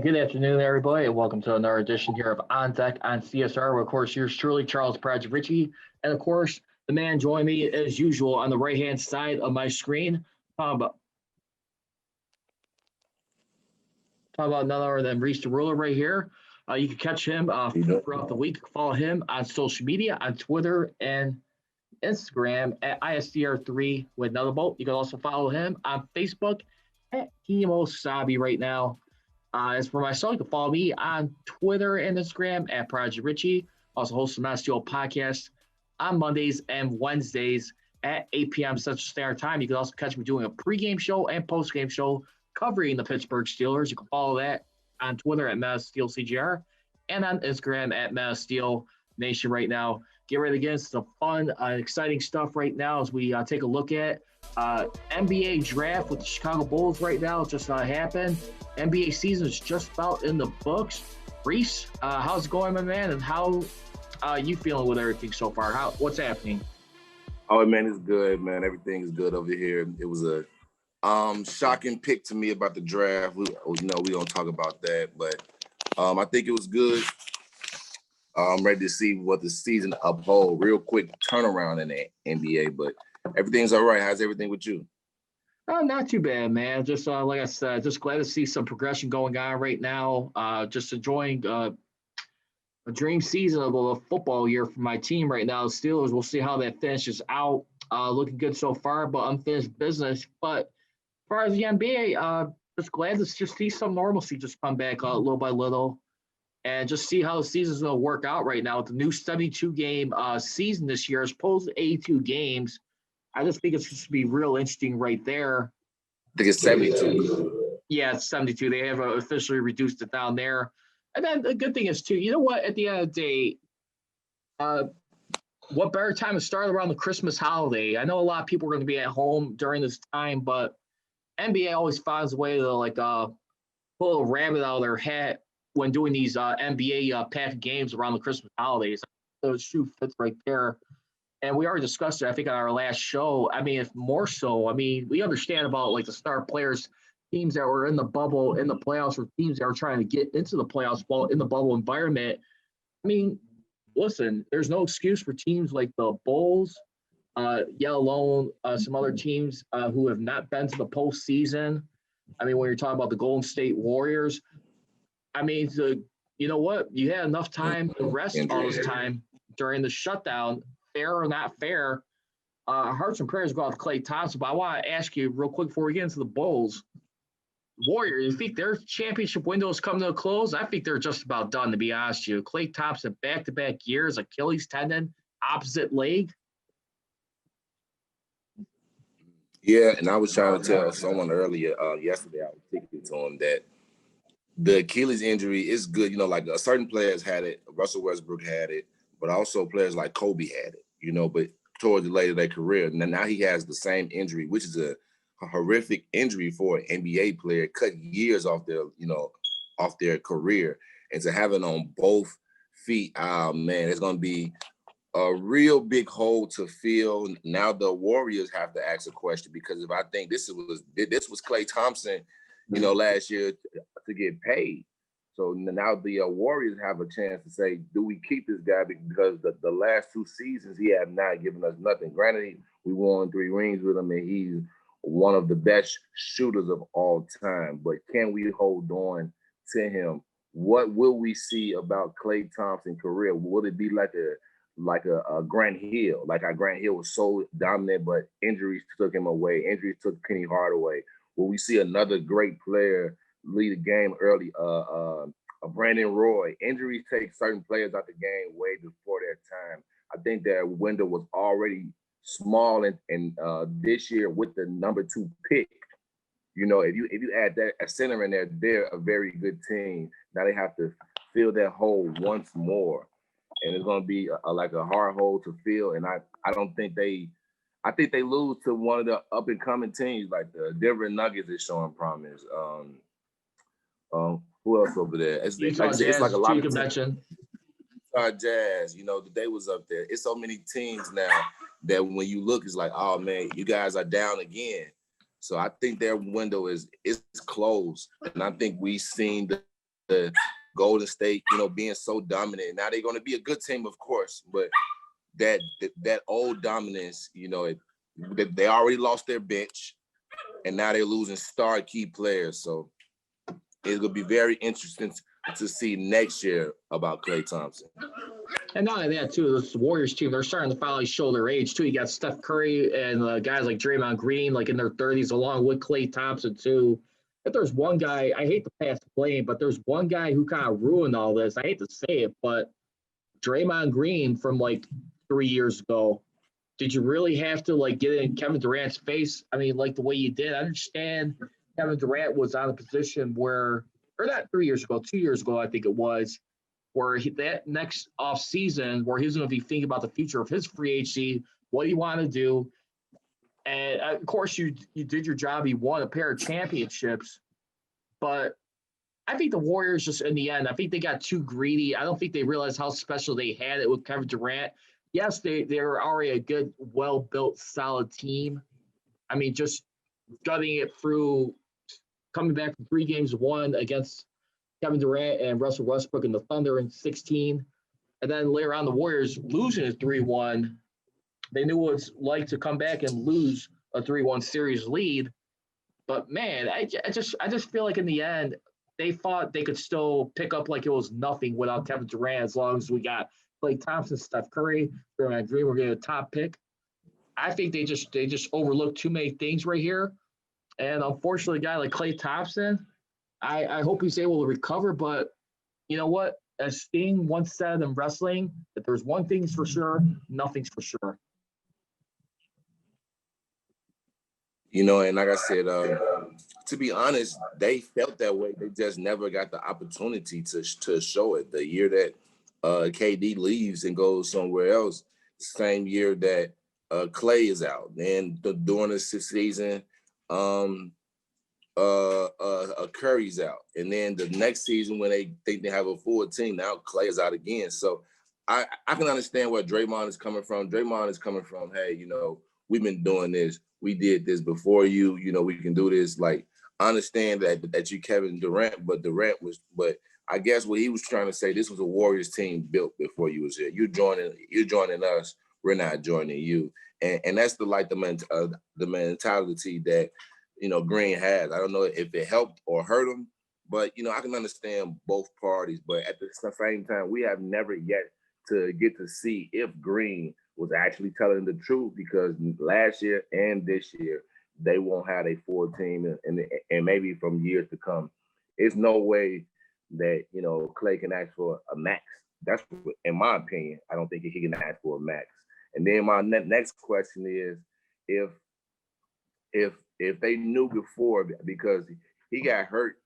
Good afternoon, everybody, and welcome to another edition here of On Deck on CSR. Of course, yours truly, Charles Prodigy Richey, and of course, the man joining me as usual on the right-hand side of my screen. Talk about none other than Reese the Ruler right here. You can catch him throughout the week. Follow him on social media, on Twitter and Instagram at ISDR3 with another boat. You can also follow him on Facebook at Hemo Sabi right now. As for myself, you can follow me on Twitter and Instagram at Prodigy Richey. Also host the Mastio podcast on Mondays and Wednesdays at 8 p.m. Central Standard Time. You can also catch me doing a pregame show and postgame show covering the Pittsburgh Steelers. You can follow that on Twitter at MassSteelCGR and on Instagram at MassSteelNation right now. Get ready to get into some fun, exciting stuff right now as we take a look at NBA draft with the Chicago Bulls right now. It just happened. NBA season is just about in the books. Reese, how's it going, my man? And how you feeling with everything so far? What's happening? Oh, man, it's good, man. Everything is good over here. It was a shocking pick to me about the draft. We don't talk about that, but I think it was good. I'm ready to see what the season uphold. Real quick turnaround in the NBA, but everything's all right. How's everything with you? Not too bad, man. Just like I said, just glad to see some progression going on right now. Just enjoying a dream season of a football year for my team right now. The Steelers, we'll see how that finishes out. Looking good so far, but unfinished business. But as far as the NBA, just glad to just see some normalcy just come back little by little. And just see how the season's going to work out right now with the new 72-game season this year as opposed to 82 games. I just think it's going to be real interesting right there. I think it's 72. Yeah, it's 72. They have officially reduced it down there. And then the good thing is, too, you know what? At the end of the day, what better time to start around the Christmas holiday? I know a lot of people are going to be at home during this time, but NBA always finds a way to, like, pull a rabbit out of their hat when doing these NBA packed games around the Christmas holidays. The shoe fits right there. And we already discussed it, I think, on our last show. I mean, if more so, I mean, we understand about, like, the star players, teams that were in the bubble, in the playoffs, or teams that are trying to get into the playoffs in the bubble environment. I mean, listen, there's no excuse for teams like the Bulls, yet alone some other teams who have not been to the postseason. I mean, when you're talking about the Golden State Warriors, I mean, you know what? You had enough time to rest all this time during the shutdown, fair or not fair. Hearts and prayers go out to Klay Thompson, but I want to ask you real quick before we get into the Bulls. Warriors, you think their championship window is coming to a close? I think they're just about done, to be honest with you. Klay Thompson, back-to-back years, Achilles tendon, opposite leg. Yeah, and I was trying to tell someone earlier yesterday, I was speaking to him that the Achilles injury is good. You know, like certain players had it. Russell Westbrook had it, but also players like Kobe had it, you know, but towards the later of their career. And now he has the same injury, which is a horrific injury for an NBA player, cut years off their career. And to have it on both feet, man, it's going to be a real big hole to fill. Now the Warriors have to ask a question, because if I think this was Klay Thompson, you know, last year to get paid. So now the Warriors have a chance to say, do we keep this guy? Because the last two seasons, he have not given us nothing. Granted, we won 3 rings with him, and he's one of the best shooters of all time. But can we hold on to him? What will we see about Klay Thompson's career? Will it be like a Grant Hill? Like how Grant Hill was so dominant, but injuries took him away. Injuries took Penny Hardaway. Will we see another great player lead the game early? A Brandon Roy. Injuries take certain players out the game way before their time. I think their window was already small, and this year with the number 2 pick, you know, if you add that a center in there, they're a very good team. Now they have to fill that hole once more, and it's going to be like a hard hole to fill. And I think they lose to one of the up and coming teams, like the Denver Nuggets is showing promise. Who else over there? It's like a lot of teams. Jazz, you know, they was up there. It's so many teams now that when you look, it's like, oh man, you guys are down again. So I think their window is closed, and I think we've seen the Golden State, being so dominant. Now they're going to be a good team, of course, but that old dominance, they already lost their bench, and now they're losing star key players. So it's going to be very interesting to see next year about Klay Thompson. And not only that, too, this Warriors team, they're starting to finally show their age, too. You got Steph Curry and guys like Draymond Green, like in their 30s, along with Klay Thompson, too. If there's one guy, I hate to pass the blame, but there's one guy who kind of ruined all this. I hate to say it, but Draymond Green from, 3 years ago, did you really have to, get in Kevin Durant's face? I mean, the way you did. I understand Kevin Durant was on a position where, or not 3 years ago, 2 years ago, I think it was, where that next off season, where he's going to be thinking about the future of his free agency, what you want to do. And of course, you did your job. You won a pair of championships, but I think the Warriors just in the end, I think they got too greedy. I don't think they realized how special they had it with Kevin Durant. Yes, they were already a good, well-built, solid team. I mean, just gutting it through, coming back from 3 games, 1 against Kevin Durant and Russell Westbrook and the Thunder in 16. And then later on, the Warriors losing a 3-1. They knew what it's like to come back and lose a 3-1 series lead. But, man, I just feel like in the end, they thought they could still pick up like it was nothing without Kevin Durant as long as we got Klay Thompson, Steph Curry, Draymond Green. We're getting a top pick. I think they just overlooked too many things right here. And unfortunately, a guy like Klay Thompson, I hope he's able to recover, but you know what? As Sting once said in wrestling, if there's one thing's for sure, nothing's for sure. And like I said, to be honest, they felt that way. They just never got the opportunity to show it. The year that KD leaves and goes somewhere else, same year that Klay is out. And during the season, Curry's out, and then the next season when they think they have a full team, now Klay is out again. So I can understand where Draymond is coming from. Draymond is coming from, hey, we've been doing this, we did this before you, we can do this. Like, I understand that you Kevin Durant, but I guess what he was trying to say, this was a Warriors team built before you was here. You're joining us, we're not joining you, and that's the mentality that Green has. I don't know if it helped or hurt him, but I can understand both parties. But at the same time, we have never yet to get to see if Green was actually telling the truth, because last year and this year they won't have a full team, and maybe from years to come, it's no way that Klay can ask for a max. That's, in my opinion, I don't think he can ask for a max. And then my next question is, if they knew before, because he got hurt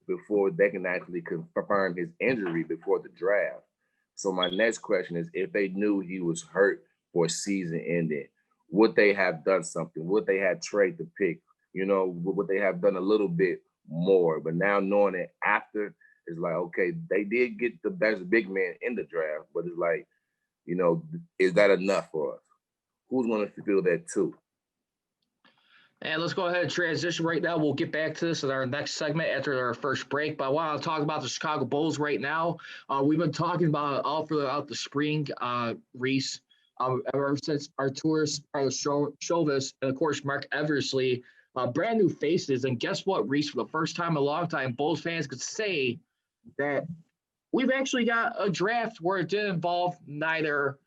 before they can actually confirm his injury before the draft. So my next question is, if they knew he was hurt for season ending, would they have done something? Would they have traded the pick? Would they have done a little bit more? But now knowing it after, it's like, okay, they did get the best big man in the draft, but it's like, is that enough for us? Who's going to feel that too? And let's go ahead and transition right now. We'll get back to this in our next segment after our first break. But I want to talk about the Chicago Bulls right now. We've been talking about it all throughout the spring, Reese, ever since Artūras Karnišovas and, of course, Mark Eversley, brand new faces. And guess what, Reese? For the first time in a long time, Bulls fans could say that we've actually got a draft where it didn't involve neither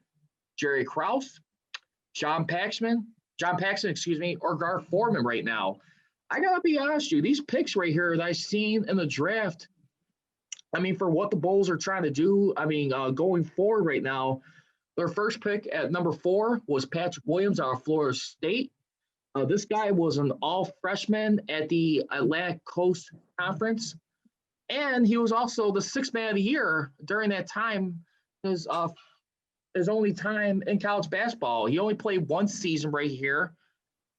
Jerry Krause, John Paxton, or Gar Forman right now. I got to be honest with you, these picks right here that I've seen in the draft, I mean, for what the Bulls are trying to do, I mean, going forward right now, their first pick at number 4 was Patrick Williams out of Florida State. This guy was an all-freshman at the Atlantic Coast Conference, and he was also the 6th man of the year during that time. His only time in college basketball. He only played 1 season right here.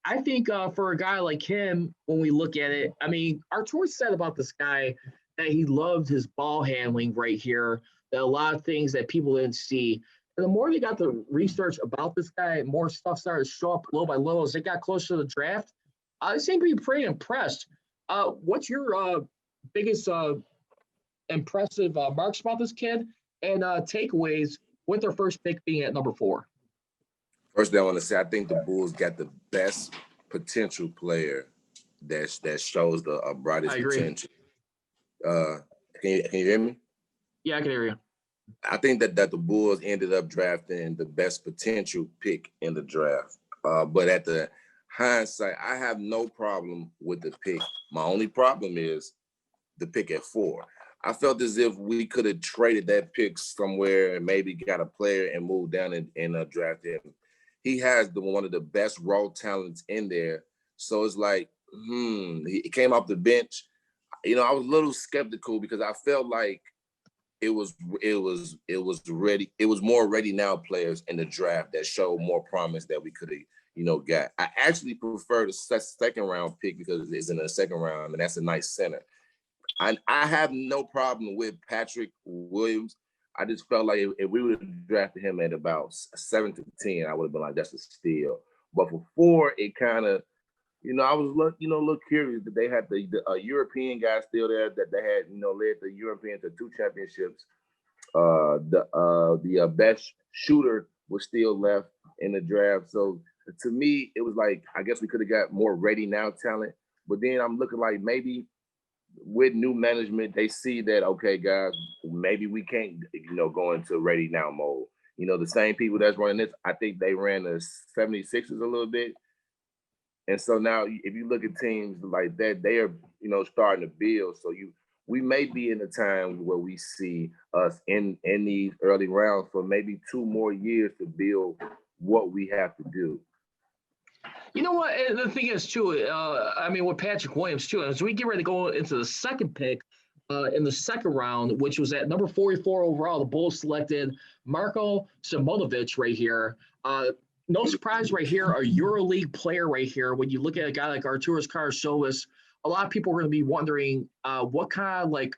I think for a guy like him, when we look at it, I mean, Artūras said about this guy that he loved his ball handling right here, that a lot of things that people didn't see. And the more they got the research about this guy, more stuff started to show up little by little as they got closer to the draft. They seem to be pretty impressed. What's your biggest impressive marks about this kid and takeaways with their first pick being at number 4. First thing I want to say, I think the Bulls got the best potential player that shows the brightest potential. Can you hear me? Yeah, I can hear you. I think that the Bulls ended up drafting the best potential pick in the draft. But at the hindsight, I have no problem with the pick. My only problem is the pick at 4. I felt as if we could have traded that pick somewhere and maybe got a player and moved down and drafted him. He has one of the best raw talents in there. So it's like, he came off the bench. You know, I was a little skeptical because I felt like it was ready. It was more ready now players in the draft that showed more promise that we could have, got. I actually prefer the second round pick because it's in the second round, and that's a nice center. I have no problem with Patrick Williams. I just felt like if we would have drafted him at about 7 to 10, I would have been like, that's a steal. But for 4, it kind of, I was a little curious that they had the European guy still there that they had, led the Europeans to 2 championships. The best shooter was still left in the draft. So to me, it was like, I guess we could have got more ready now talent. But then I'm looking like maybe with new management, they see that, okay, guys, maybe we can't, go into ready now mode. The same people that's running this, I think they ran the 76ers a little bit. And so now if you look at teams like that, they are, starting to build. So we may be in a time where we see us in these early rounds for maybe 2 more years to build what we have to do. You know what? And the thing is, too, with Patrick Williams, too, as we get ready to go into the second pick in the second round, which was at number 44 overall, the Bulls selected Marko Simonovic right here. No surprise right here, a EuroLeague player right here. When you look at a guy like Artūras Karnišovas, a lot of people are going to be wondering what kind of,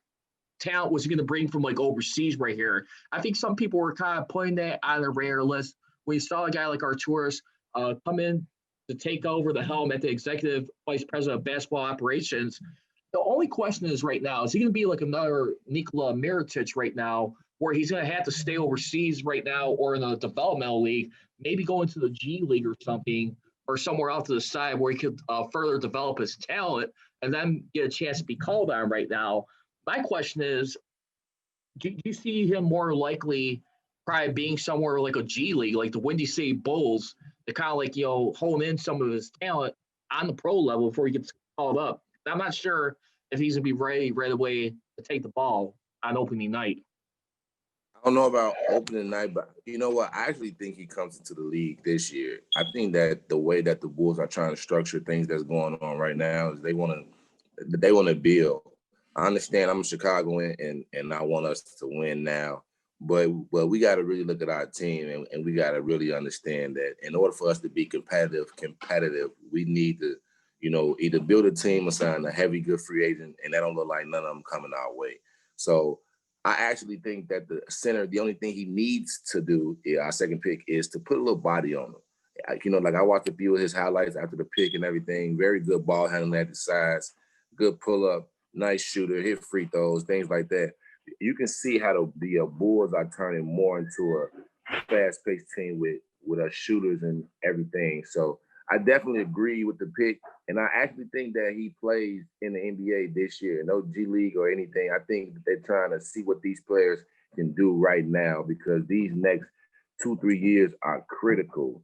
talent was he going to bring from, overseas right here. I think some people were kind of putting that on their radar list. When you saw a guy like Artūras come in to take over the helm at the executive vice president of basketball operations. The only question is right now, is he going to be like another Nikola Mirotic right now, where he's going to have to stay overseas right now or in the developmental league, maybe go into the G League or something, or somewhere out to the side where he could further develop his talent and then get a chance to be called on right now. My question is, do you see him more likely probably being somewhere like a G League, like the Windy City Bulls, to kind of hone in some of his talent on the pro level before he gets called up? I'm not sure if he's going to be ready right away to take the ball on opening night. I don't know about opening night, but you know what? I actually think he comes into the league this year. I think that the way that the Bulls are trying to structure things that's going on right now is they want to build. I understand I'm a Chicagoan and I want us to win now. But we got to really look at our team and we got to really understand that in order for us to be competitive, we need to, either build a team or sign a heavy, good free agent, and that don't look like none of them coming our way. So I actually think that the center, the only thing he needs to do, our second pick, is to put a little body on him. I watched a few of his highlights after the pick and everything. Very good ball handling at the sides, good pull-up, nice shooter, hit free throws, things like that. You can see how the Bulls are turning more into a fast-paced team with our shooters and everything. So I definitely agree with the pick, and I actually think that he plays in the NBA this year. No G League or anything. I think that they're trying to see what these players can do right now because these next 2-3 years are critical.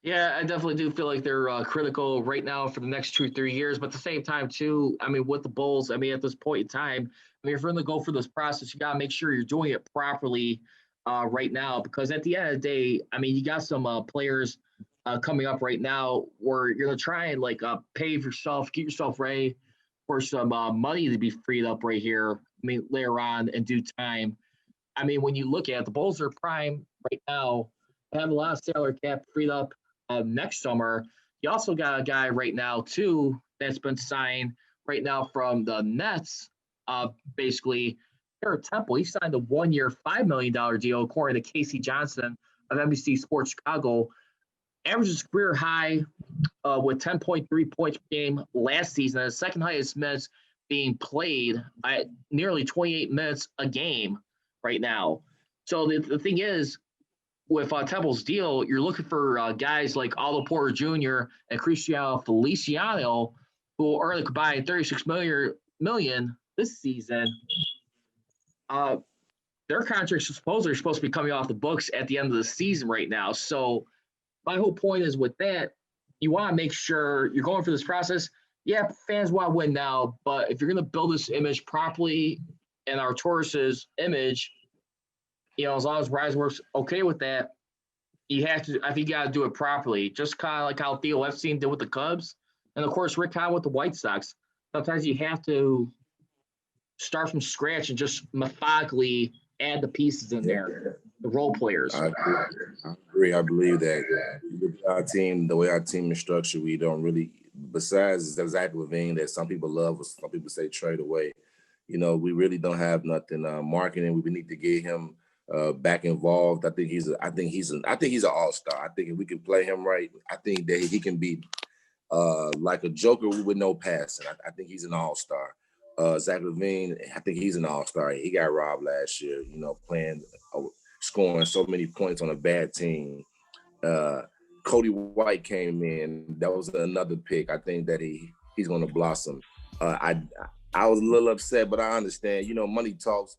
Yeah, I definitely do feel like they're critical right now for the next 2-3 years. But at the same time, too, with the Bulls, at this point in time, if you're going to go for this process, you got to make sure you're doing it properly right now. Because at the end of the day, you got some players coming up right now where you're going to try and pave yourself, get yourself ready for some money to be freed up right here. Later on in due time. When you look at the Bulls are prime right now, have a lot of salary cap freed up next summer. You also got a guy right now, too, that's been signed right now from the Nets, basically, FAUptempo. He signed a 1-year, $5 million deal, according to Casey Johnson of NBC Sports Chicago. Averages career high with 10.3 points per game last season. His second highest minutes being played at nearly 28 minutes a game right now. So the thing is, with Temple's deal, you're looking for guys like Otto Porter Jr. and Cristiano Feliciano, who will earn a combined $36 million this season. Their contracts are supposed to be coming off the books at the end of the season right now. So my whole point is with that, you want to make sure you're going for this process. Yeah, fans want to win now, but if you're going to build this image properly and Artūras' image, as long as RiseWorks okay with that, I think you got to do it properly. Just kind of like how Theo Epstein did with the Cubs, and of course Rick Hahn with the White Sox. Sometimes you have to start from scratch and just methodically add the pieces in there, the role players. I agree. I believe that our team, the way our team is structured, we don't really, besides Zach LaVine that some people love, or some people say trade away, we really don't have nothing marketing. We need to get him back involved. I think he's an all-star. I think if we can play him right, I think that he can be like a joker with no passing. I think he's an all-star. Zach LaVine, I think he's an all-star. He got robbed last year, scoring so many points on a bad team. Cody White came in. That was another pick. I think that he's going to blossom. I was a little upset, but I understand. Money talks.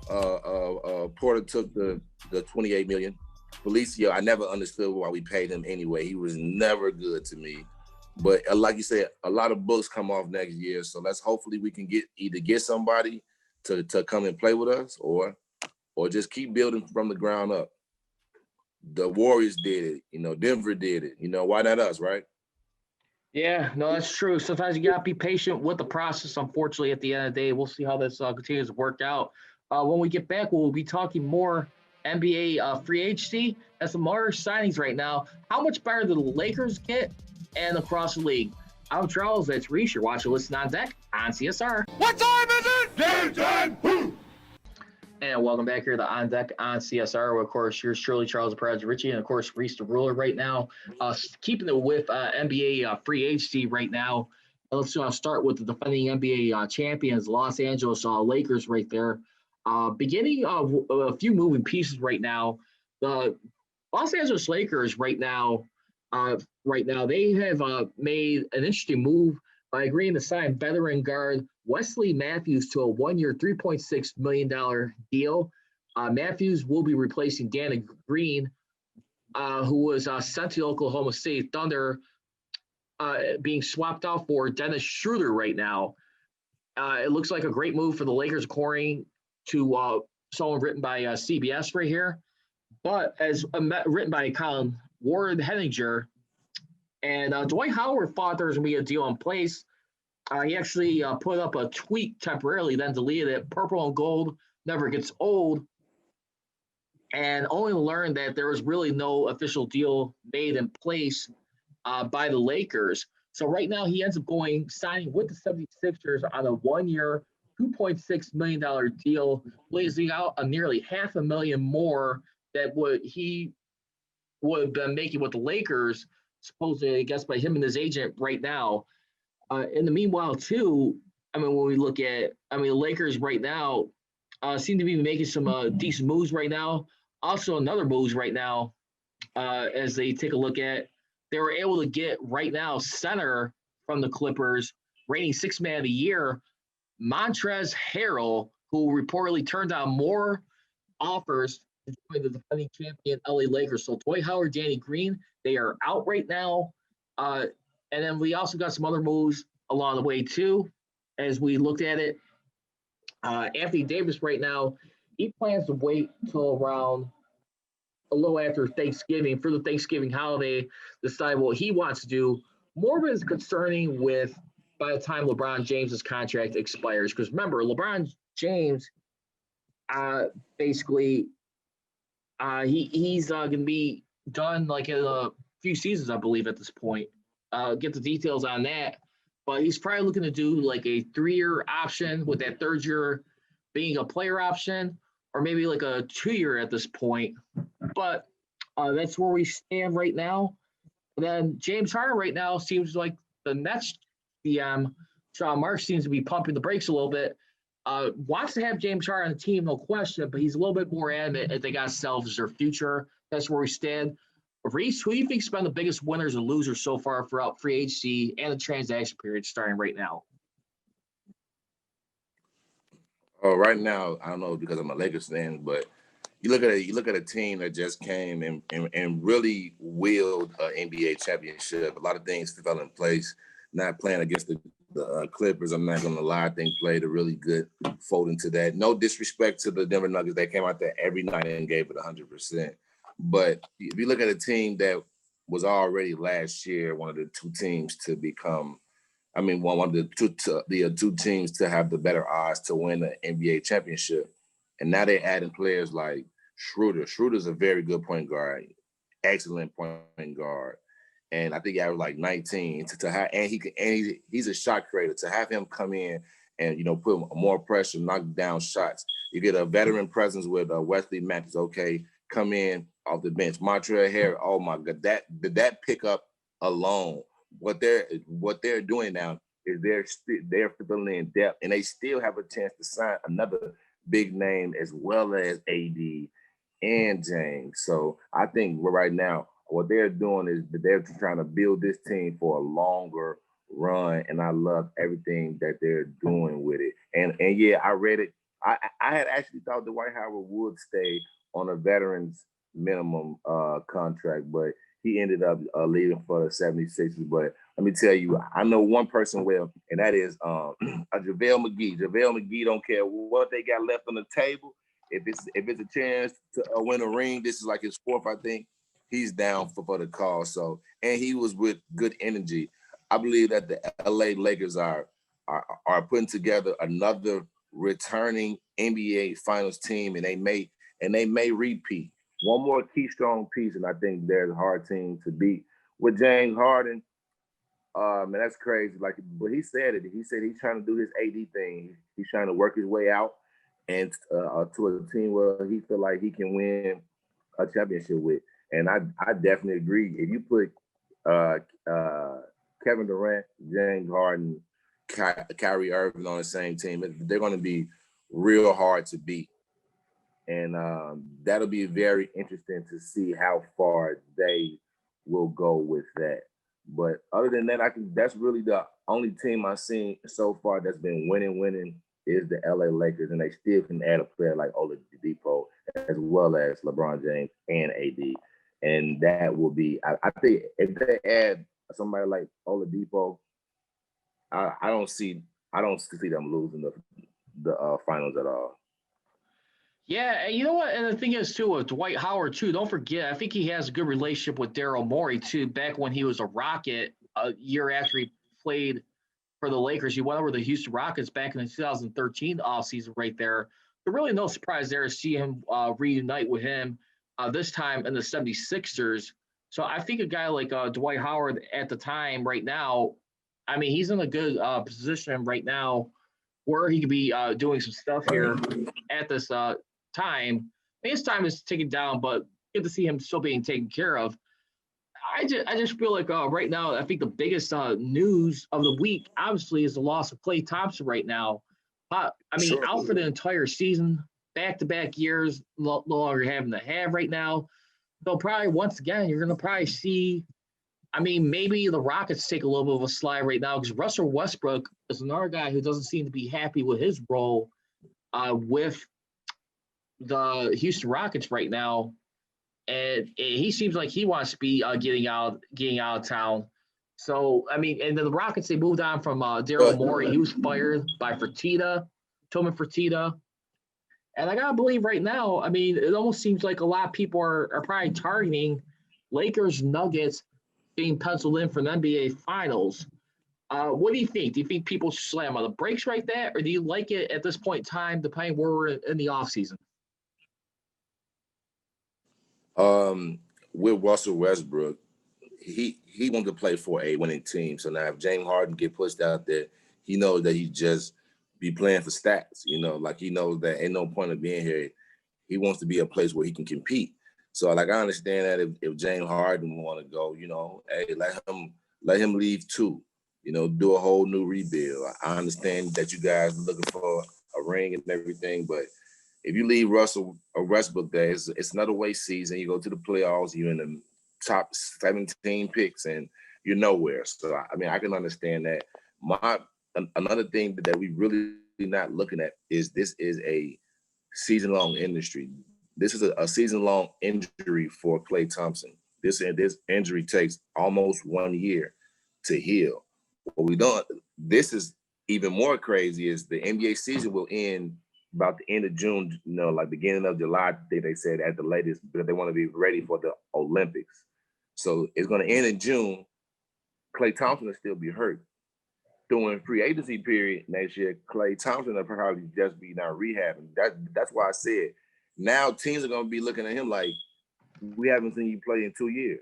Porter took the $28 million. Felicio, I never understood why we paid him anyway. He was never good to me. But like you said, a lot of books come off next year. So hopefully we can get somebody to come and play with us, or just keep building from the ground up. The Warriors did it, Denver did it. Why not us, right? Yeah, no, that's true. Sometimes you got to be patient with the process. Unfortunately, at the end of the day, we'll see how this continues to work out. When we get back, we'll be talking more NBA free agency and some more signings right now. How much better do the Lakers get and across the league? I'm Charles. That's Richey. You're watching Listen on Deck on CSR. What time is it? Game time! Woo! And welcome back here to On Deck on CSR. Of course, here's Shirley, Charles, Perez, Richey, and of course, Reese the Ruler right now. Keeping it with NBA free agency right now. Let's start with the defending NBA champions, Los Angeles Lakers right there. Beginning of a few moving pieces right now. The Los Angeles Lakers right now, they have made an interesting move by agreeing to sign veteran guard Wesley Matthews to a one-year, $3.6 million deal. Matthews will be replacing Danny Green, who was sent to Oklahoma City Thunder, being swapped out for Dennis Schroeder right now. It looks like a great move for the Lakers, according to someone written by CBS right here. But as written by Colin Ward Henninger, and Dwight Howard thought there was going to be a deal in place. He actually put up a tweet temporarily, then deleted it. Purple and gold never gets old. And only learned that there was really no official deal made in place by the Lakers. So right now he ends up signing with the 76ers on a one-year, $2.6 million deal, blazing out a nearly $500,000 more than what he would have been making with the Lakers, supposedly, I guess, by him and his agent right now. In the meanwhile, too, when we look at, the Lakers right now seem to be making some decent moves right now. Also, another moves right now, as they take a look at, they were able to get right now center from the Clippers, reigning sixth man of the year, Montrezl Harrell, who reportedly turned down more offers to join the defending champion LA Lakers. So Dwight Howard, Danny Green, they are out right now. And then we also got some other moves along the way, too, as we looked at it. Anthony Davis right now, he plans to wait till around a little after Thanksgiving, for the Thanksgiving holiday, decide what he wants to do. More of it is concerning with by the time LeBron James's contract expires. Because remember, LeBron James, basically, he's going to be done like in a few seasons, I believe, at this point. Get the details on that. But he's probably looking to do like a 3-year option with that third year being a player option, or maybe like a 2-year at this point. But that's where we stand right now. And then James Harden right now seems like the next GM Sean Marks seems to be pumping the brakes a little bit. Wants to have James Harden on the team, no question, but he's a little bit more adamant if they got self as their future. That's where we stand. Reese, who do you think's been the biggest winners and losers so far throughout free agency and the transaction period starting right now? Right now, I don't know because I'm a Lakers fan, but you look at a team that just came and really willed an NBA championship. A lot of things fell in place. Not playing against the Clippers, I'm not going to lie. I think played a really good fold into that. No disrespect to the Denver Nuggets. They came out there every night and gave it 100%. But if you look at a team that was already last year one of the two teams to become, one of the two teams to have the better odds to win the NBA championship. And now they're adding players like Schroeder. Schroeder's a very good point guard, excellent point guard. And I think he averaged like 19 he's a shot creator. To have him come in and put more pressure, knock down shots. You get a veteran presence with Wesley Matthews. Okay, come in off the bench. Montreal Harris. Oh my God, that pickup alone. What they're doing now is they're filling in depth, and they still have a chance to sign another big name as well as AD and James. So I think right now what they're doing is that they're trying to build this team for a longer run, and I love everything that they're doing with it. And yeah, I read it. I had actually thought Dwight Howard would stay on a veterans minimum contract, but he ended up leaving for the 76ers. But let me tell you, I know one person well, and that is JaVale McGee. JaVale McGee don't care what they got left on the table. If it's a chance to win a ring, this is like his fourth, I think. He's down for the call. So, and he was with good energy. I believe that the LA Lakers are putting together another returning NBA Finals team, and they may repeat. One more key strong piece, and I think they're a hard team to beat. With James Harden, man, that's crazy. But he said it. He said he's trying to do his AD thing. He's trying to work his way out and to a team where he feel like he can win a championship with. And I definitely agree. If you put Kevin Durant, James Harden, Kyrie Irving on the same team, they're going to be real hard to beat. And that'll be very interesting to see how far they will go with that. But other than that, that's really the only team I've seen so far that's been winning is the LA Lakers, and they still can add a player like Oladipo as well as LeBron James and AD. And that will be, I think, if they add somebody like Oladipo, I don't see them losing the finals at all. Yeah, and you know what? And the thing is, too, with Dwight Howard, too, don't forget, I think he has a good relationship with Daryl Morey, too, back when he was a Rocket a year after he played for the Lakers. He went over to the Houston Rockets back in the 2013 offseason right there. So really no surprise there to see him reunite with him this time in the 76ers. So I think a guy like Dwight Howard at the time right now, he's in a good position right now where he could be doing some stuff here at this time. His time is ticking down, but good to see him still being taken care of. I just feel like right now, I think the biggest news of the week, obviously, is the loss of Klay Thompson right now. Sure. Out for the entire season, back-to-back years, no longer having to have right now. So probably, once again, you're going to probably see, maybe the Rockets take a little bit of a slide right now because Russell Westbrook is another guy who doesn't seem to be happy with his role with the Houston Rockets right now. And he seems like he wants to be getting out of town. So, and then the Rockets, they moved on from Daryl Morey. He was fired by Tillman Fertitta. And I got to believe right now, it almost seems like a lot of people are probably targeting Lakers, Nuggets being penciled in for the NBA Finals. What do you think? Do you think people slam on the brakes right there? Or do you like it at this point in time, depending where we're in the offseason? With Russell Westbrook, he wanted to play for a winning team. So now if James Harden get pushed out there, he knows that he just be playing for stats. He knows that ain't no point of being here. He wants to be a place where he can compete. So I understand that if James Harden want to go, hey, let him leave too. do a whole new rebuild. I understand that you guys are looking for a ring and everything, but if you leave Russell or Westbrook there, it's another waste season. You go to the playoffs, you're in the top 17 picks, and you're nowhere. So, I mean, I can understand that. Another thing that we really not looking at is this is a season-long industry. This is a season-long injury for Klay Thompson. This injury takes almost 1 year to heal. What we don't, this is even more crazy, is the NBA season will end about the end of June, like beginning of July, they said at the latest, because they want to be ready for the Olympics. So it's going to end in June. Klay Thompson will still be hurt. During free agency period next year, Klay Thompson will probably just be now rehabbing. That's why I said now teams are going to be looking at him like, we haven't seen you play in 2 years.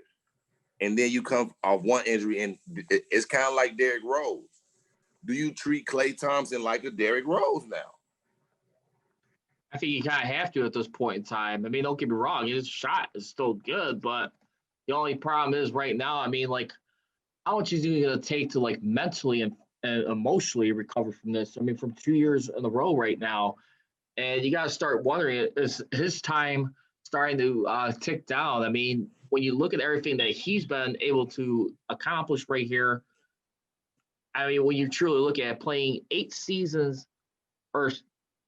And then you come off one injury, and it's kind of like Derrick Rose. Do you treat Klay Thompson like a Derrick Rose now? I think you kind of have to at this point in time. I mean, don't get me wrong, his shot is still good, but the only problem is right now, I mean, like, how much is he going to take to, like, mentally and emotionally recover from this? I mean, from 2 years in a row right now, and you got to start wondering, is his time starting to tick down? I mean, when you look at everything that he's been able to accomplish right here, I mean, when you truly look at playing 8 seasons, or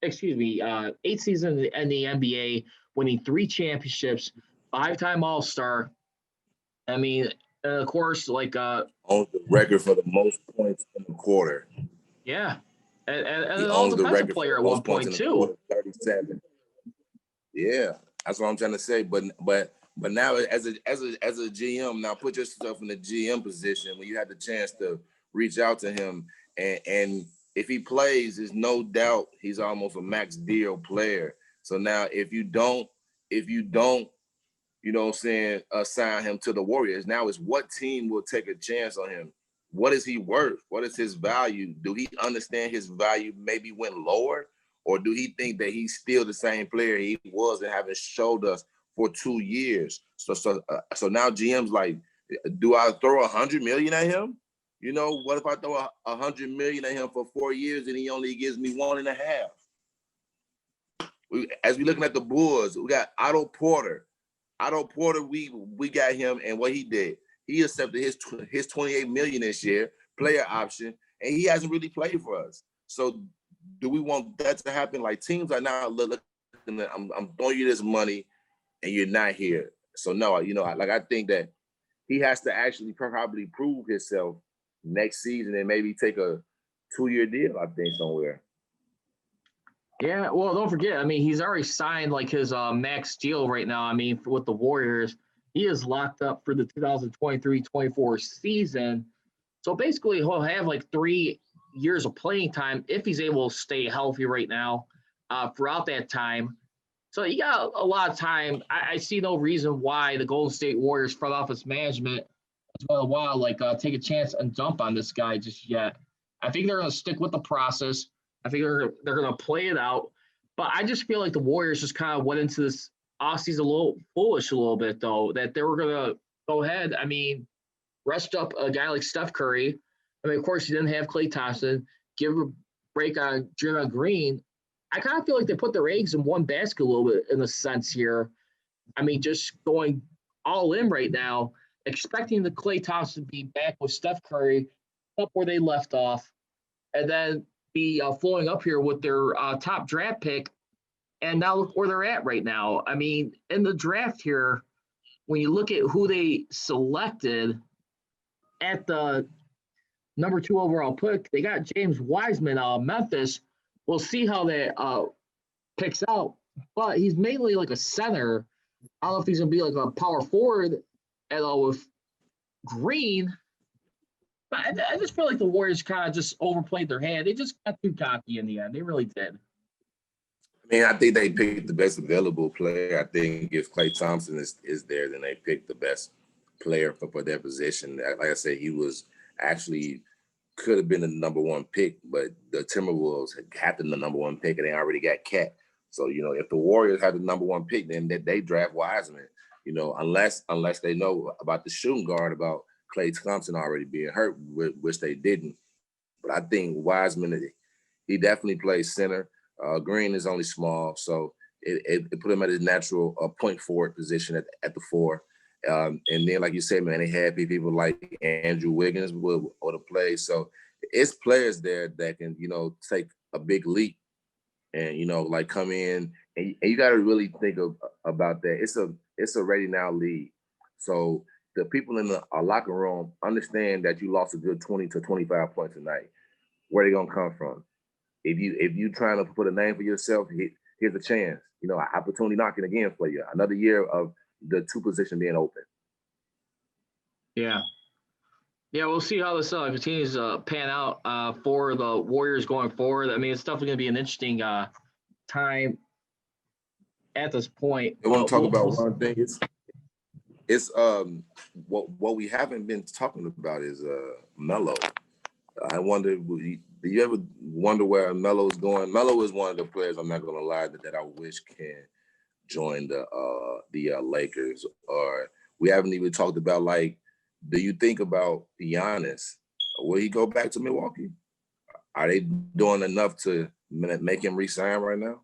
8 seasons in the NBA, winning 3 championships, 5-time All-Star. I mean, of course, like owns the record for the most points in the quarter. Yeah, and he an owns the all-defensive record player for at most one point points in the too. quarter, 37. Yeah, that's what I'm trying to say. But now as a GM, now put yourself in the GM position when you had the chance to reach out to him, and if he plays, there's no doubt he's almost a max deal player. So now if you don't, sign him to the Warriors, now it's what team will take a chance on him? What is he worth? What is his value? Do he understand his value maybe went lower? Or do he think that he's still the same player he was and haven't showed us for 2 years? So now GM's like, do I throw $100 million at him? What if I throw $100 million at him for 4 years and he only gives me 1.5? As we looking at the Bulls, we got Otto Porter. We got him, and what he did, he accepted his $28 million this year, player option, and he hasn't really played for us. So do we want that to happen? Like, teams are now looking at, I'm throwing you this money and you're not here. So no, I think that he has to actually probably prove himself next season and maybe take a 2-year deal, I think, somewhere. Yeah, well, don't forget, I mean, he's already signed like his max deal right now. I mean, with the Warriors, he is locked up for the 2023-24 season. So basically, he'll have like 3 years of playing time if he's able to stay healthy right now throughout that time. So you got a lot of time. I see no reason why the Golden State Warriors front office management is going to take a chance and dump on this guy just yet. I think they're going to stick with the process. I think they're going to play it out. But I just feel like the Warriors just kind of went into this offseason a little foolish a little bit, though, that they were going to go ahead. I mean, rest up a guy like Steph Curry. I mean, of course, you didn't have Klay Thompson. Give a break on Draymond Green. I kind of feel like they put their eggs in one basket a little bit in a sense here. I mean, just going all in right now, expecting the Klay Thompson to be back with Steph Curry up where they left off, and then be flowing up here with their top draft pick, and now look where they're at right now. I mean, in the draft here, when you look at who they selected at the number 2 overall pick, they got James Wiseman out of Memphis. We'll see how that picks out, but he's mainly like a center. I don't know if he's going to be like a power forward at all with Green. But I just feel like the Warriors kind of just overplayed their hand. They just got too cocky in the end. They really did. I mean, I think they picked the best available player. I think if Klay Thompson is there, then they picked the best player for their position. Like I said, he was actually could have been the number 1 pick, but the Timberwolves had the number 1 pick and they already got Cat. So, if the Warriors had the number 1 pick, then they draft Wiseman, unless they know about the shooting guard, about Klay Thompson already being hurt, which they didn't. But I think Wiseman, he definitely plays center. Green is only small, so it put him at his natural point forward position at the 4. And then, like you said, man, they had people like Andrew Wiggins or the play. So it's players there that can, take a big leap and, like come in. And you got to really think about that. It's a ready now league. So the people in the locker room understand that you lost a good 20 to 25 points tonight. Where are they going to come from? If you trying to put a name for yourself, here's a chance. Opportunity knocking again for you. Another year of the 2 position being open. Yeah, we'll see how this continues to pan out for the Warriors going forward. I mean, it's definitely going to be an interesting time at this point. I want to talk about one thing. It's what we haven't been talking about is Melo. I wonder, do you ever wonder where Melo is going? Melo is one of the players, I'm not going to lie, that I wish can join the Lakers. Or we haven't even talked about, like, do you think about Giannis? Will he go back to Milwaukee? Are they doing enough to make him re-sign right now?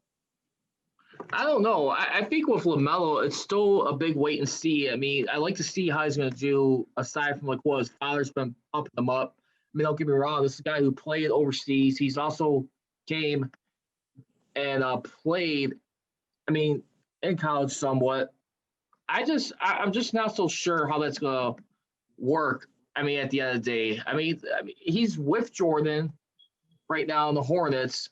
I don't know. I think with LaMelo, it's still a big wait and see. I mean, I like to see how he's going to do aside from like what his father's been pumping him up. I mean, don't get me wrong. This is a guy who played overseas. He's also came and played, I mean, in college somewhat. I'm just not so sure how that's going to work. I mean, at the end of the day, I mean, he's with Jordan right now in the Hornets,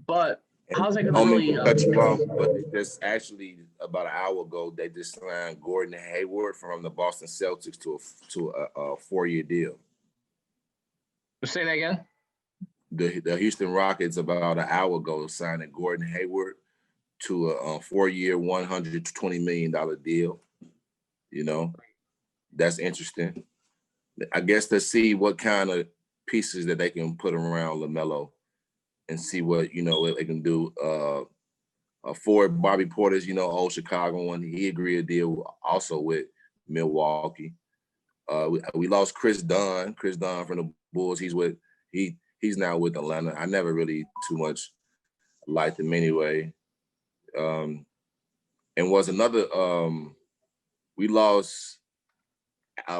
but how's that going to really cut you off? But just actually about an hour ago, they just signed Gordon Hayward from the Boston Celtics to a 4-year deal. Say that again. The Houston Rockets about an hour ago signed Gordon Hayward to a 4-year, $120 million deal. That's interesting. I guess to see what kind of pieces that they can put around LaMelo and see what, what they can do. Forward Bobby Porter's, old Chicago one, he agreed a deal also with Milwaukee. We lost Chris Dunn from the Bulls. He's now with Atlanta. I never really too much liked him anyway. And was another we lost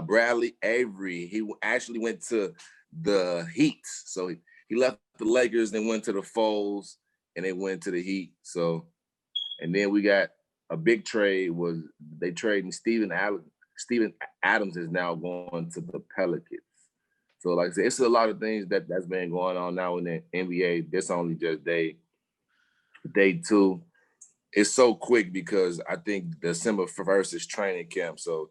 Bradley Avery. He actually went to the Heat. So he left the Lakers and went to the Foles and they went to the Heat. So, and then we got a big trade was they trading Steven Adams is now going to the Pelicans. So like I said, it's a lot of things that's been going on now in the NBA. This only just day 2. It's so quick because I think December 1st is training camp. So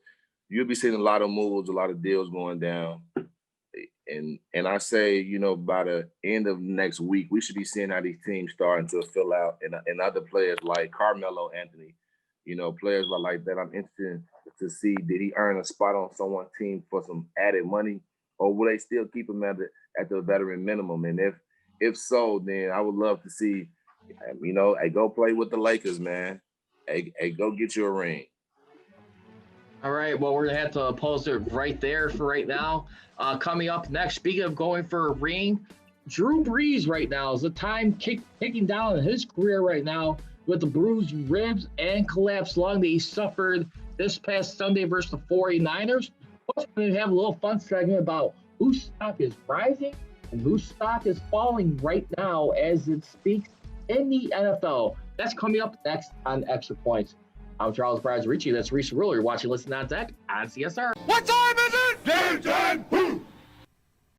you'll be seeing a lot of moves, a lot of deals going down. And I say, by the end of next week, we should be seeing how these teams starting to fill out and other players like Carmelo Anthony, players like that. I'm interested to see, did he earn a spot on someone's team for some added money, or will they still keep him at the veteran minimum? And if so, then I would love to see, hey, go play with the Lakers, man. Hey, go get you a ring. All right, well, we're going to have to pause it right there for right now. Coming up next, speaking of going for a ring, Drew Brees right now is the time kicking down in his career right now with the bruised ribs and collapsed lung that he suffered this past Sunday versus the 49ers. We're going to have a little fun segment about whose stock is rising and whose stock is falling right now as it speaks in the NFL. That's coming up next on Extra Points. I'm Charles Richey. That's Richey Ruler. You're watching Listen On Deck on CSR. What time is it? Game time!